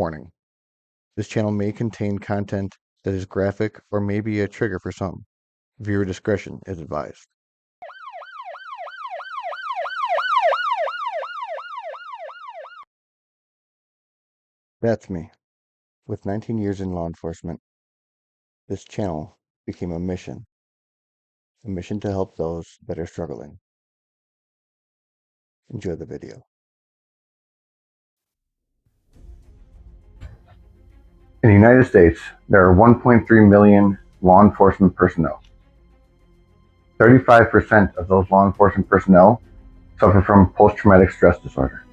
Warning: this channel may contain content that is graphic or may be a trigger for some. Viewer discretion is advised. That's me. With 19 years in law enforcement, this channel became a mission to help those that are struggling. Enjoy the video. In the United States, there are 1.3 million law enforcement personnel. 35% of those law enforcement personnel suffer from post-traumatic stress disorder,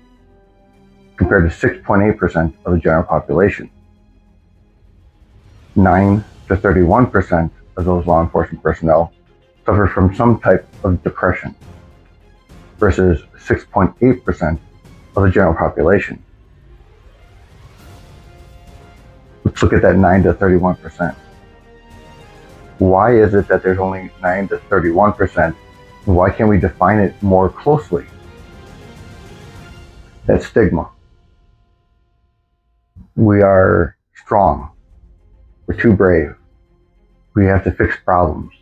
compared to 6.8% of the general population. 9 to 31% of those law enforcement personnel suffer from some type of depression, versus 6.8% of the general population. Let's look at that 9 to 31%. Why is it that there's only 9 to 31%? And why can't we define it more closely? That's stigma. We are strong. We're too brave. We have to fix problems.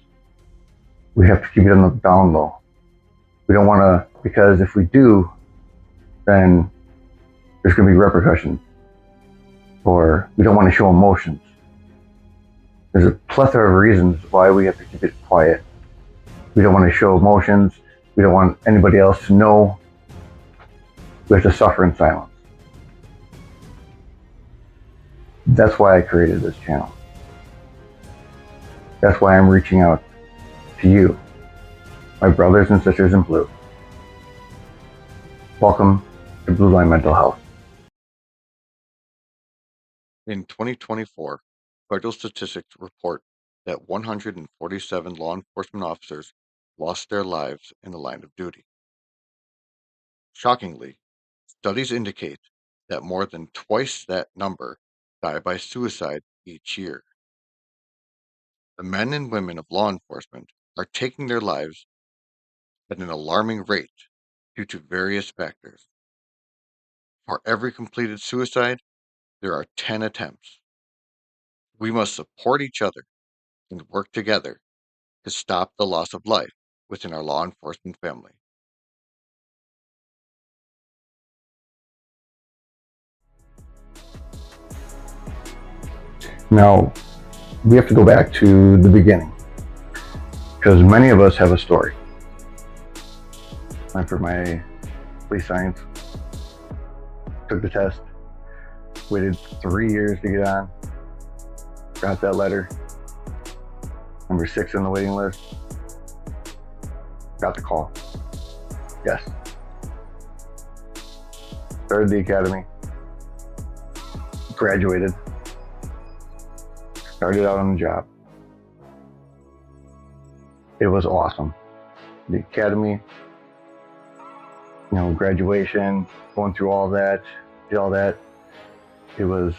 We have to keep it on the down low. We don't want to, because if we do, then there's going to be repercussions. Or we don't want to show emotions. There's a plethora of reasons why we have to keep it quiet. We don't want to show emotions. We don't want anybody else to know. We have to suffer in silence. That's why I created this channel. That's why I'm reaching out to you, my brothers and sisters in blue. Welcome to Blue Line Mental Health. In 2024, federal statistics report that 147 law enforcement officers lost their lives in the line of duty. Shockingly, studies indicate that more than twice that number die by suicide each year. The men and women of law enforcement are taking their lives at an alarming rate due to various factors. For every completed suicide, there are 10 attempts. We must support each other and work together to stop the loss of life within our law enforcement family. Now, we have to go back to the beginning, because many of us have a story. Went for my police science, took the test, waited 3 years to get on, got that letter, number 6 on the waiting list, got the call. Yes. Started the academy, graduated, started out on the job. It was awesome. The academy, graduation, going through all that, did all that. It was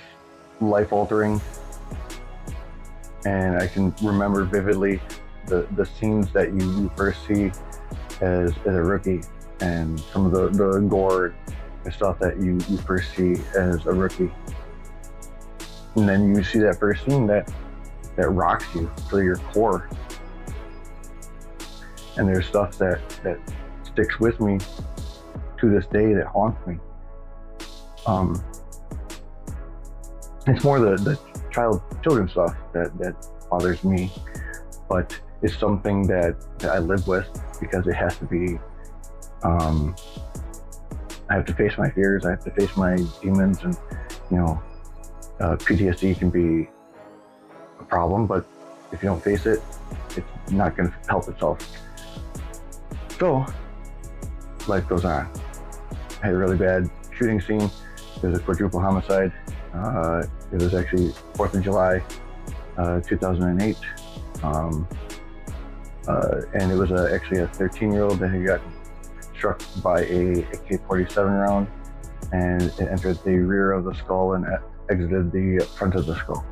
life altering. And I can remember vividly the scenes that you first see as a rookie, and some of the gore and stuff that you first see as a rookie. And then you see that first scene that rocks you to your core. And there's stuff that sticks with me to this day that haunts me. It's more the children stuff that bothers me, but it's something that I live with, because it has to be. I have to face my fears. I have to face my demons, and PTSD can be a problem, but if you don't face it, it's not going to help itself. So life goes on. I had a really bad shooting scene. It was a quadruple homicide. It was actually 4th of July, 2008. And it was actually a 13-year-old that had gotten struck by a AK-47 round, and it entered the rear of the skull and exited the front of the skull.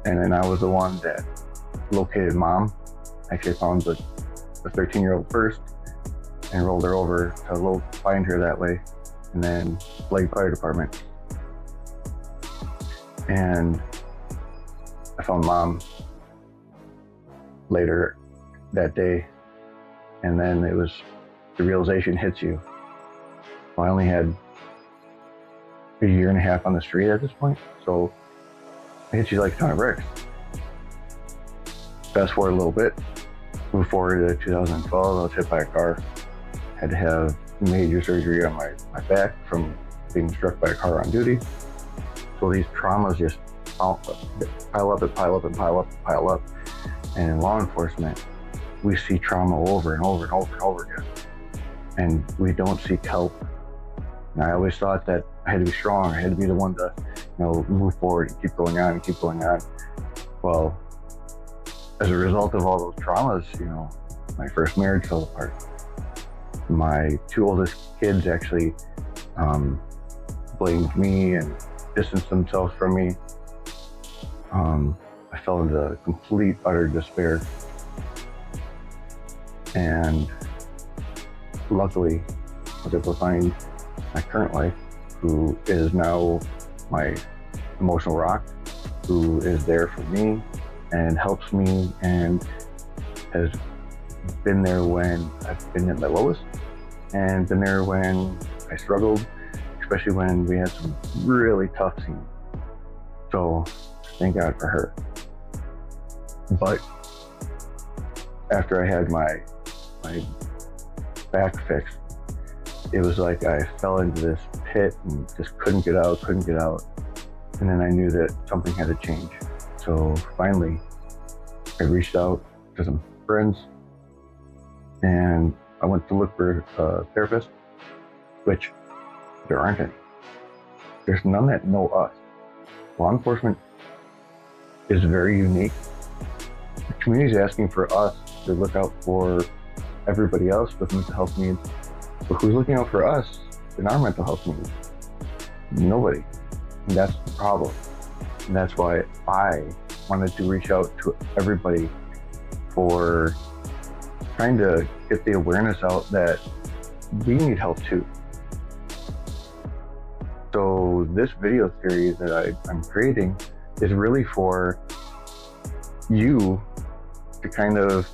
And then I was the one that located mom. Actually found the 13-year-old first and rolled her over to find her that way, and then Blake Fire Department. And I found Mom later that day, and then it was the realization hits you. Well, I only had a year and a half on the street at this point, so it hits you like a ton of bricks. Fast forward a little bit, move forward to 2012, I was hit by a car. Had to have major surgery on my back from being struck by a car on duty. So these traumas just pile up and pile up and pile up and pile up. And in law enforcement, we see trauma over and over and over and over again. And we don't seek help. And I always thought that I had to be strong. I had to be the one to, move forward and keep going on and keep going on. Well, as a result of all those traumas, my first marriage fell apart. My two oldest kids actually blamed me and distanced themselves from me. I fell into complete, utter despair. And luckily, I was able to find my current wife, who is now my emotional rock, who is there for me and helps me and has been there when I've been at my lowest and been there when I struggled, especially when we had some really tough scenes. So thank God for her. But after I had my back fixed, it was like I fell into this pit and just couldn't get out. And then I knew that something had to change. So finally, I reached out to some friends and I went to look for a therapist, which there aren't any. There's none that know us. Law enforcement is very unique. The community is asking for us to look out for everybody else with mental health needs. But who's looking out for us in our mental health needs? Nobody. And that's the problem. And that's why I wanted to reach out to everybody for trying to get the awareness out that we need help too. So this video series that I'm creating is really for you to kind of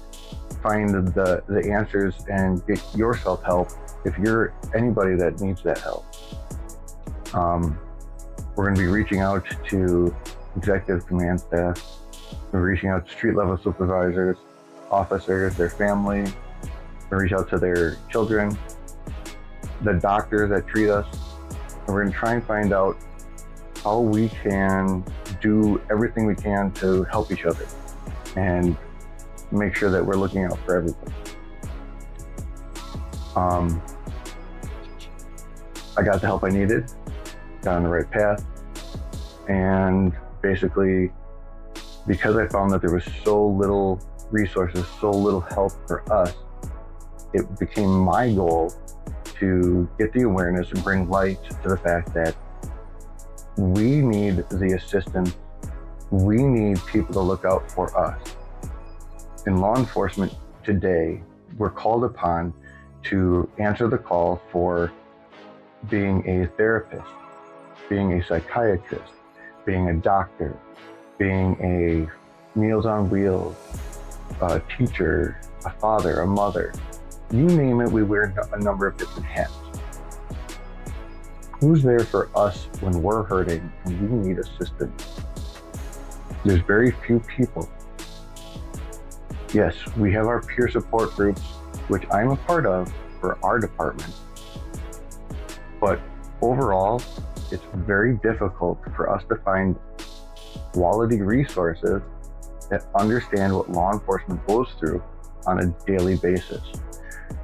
find the answers and get yourself help if you're anybody that needs that help. We're going to be reaching out to executive command staff. We're reaching out to street level supervisors, officers, their family. We're going to reach out to their children, the doctors that treat us. And we're going to try and find out how we can do everything we can to help each other and make sure that we're looking out for everybody. I got the help I needed, got on the right path, and basically, because I found that there was so little resources, so little help for us, it became my goal to get the awareness and bring light to the fact that we need the assistance. We need people to look out for us. In law enforcement today, we're called upon to answer the call for being a therapist, being a psychiatrist, being a doctor, being a Meals on Wheels, a teacher, a father, a mother. You name it, we wear a number of different hats. Who's there for us when we're hurting and we need assistance? There's very few people. Yes, we have our peer support groups, which I'm a part of for our department. But overall, it's very difficult for us to find quality resources that understand what law enforcement goes through on a daily basis.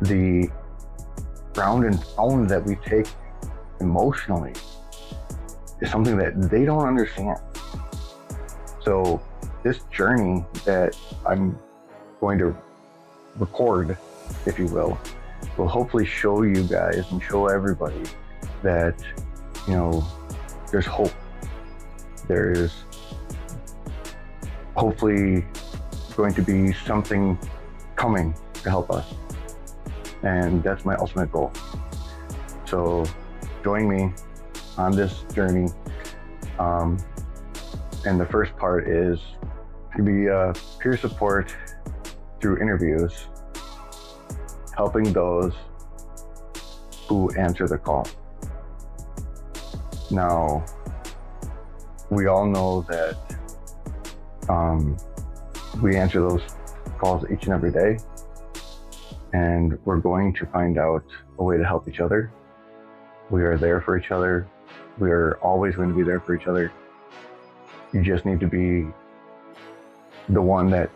The ground and pound that we take emotionally is something that they don't understand. So this journey that I'm going to record, if you will hopefully show you guys and show everybody that, there's hope. There's hopefully going to be something coming to help us. And that's my ultimate goal. So join me on this journey. And the first part is to be peer support through interviews, helping those who answer the call. Now, we all know that we answer those calls each and every day, and we're going to find out a way to help each other. We are there for each other. We are always going to be there for each other. You just need to be the one that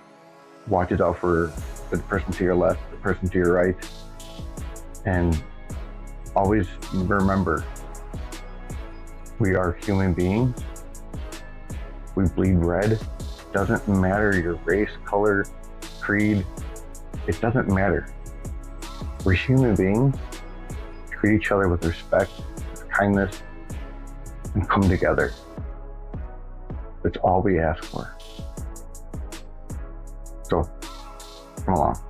watches out for the person to your left, the person to your right, and always remember, we are human beings. We bleed red. Doesn't matter your race, color, creed. It doesn't matter. We're human beings. Treat each other with respect, with kindness, and come together. That's all we ask for. So, come along.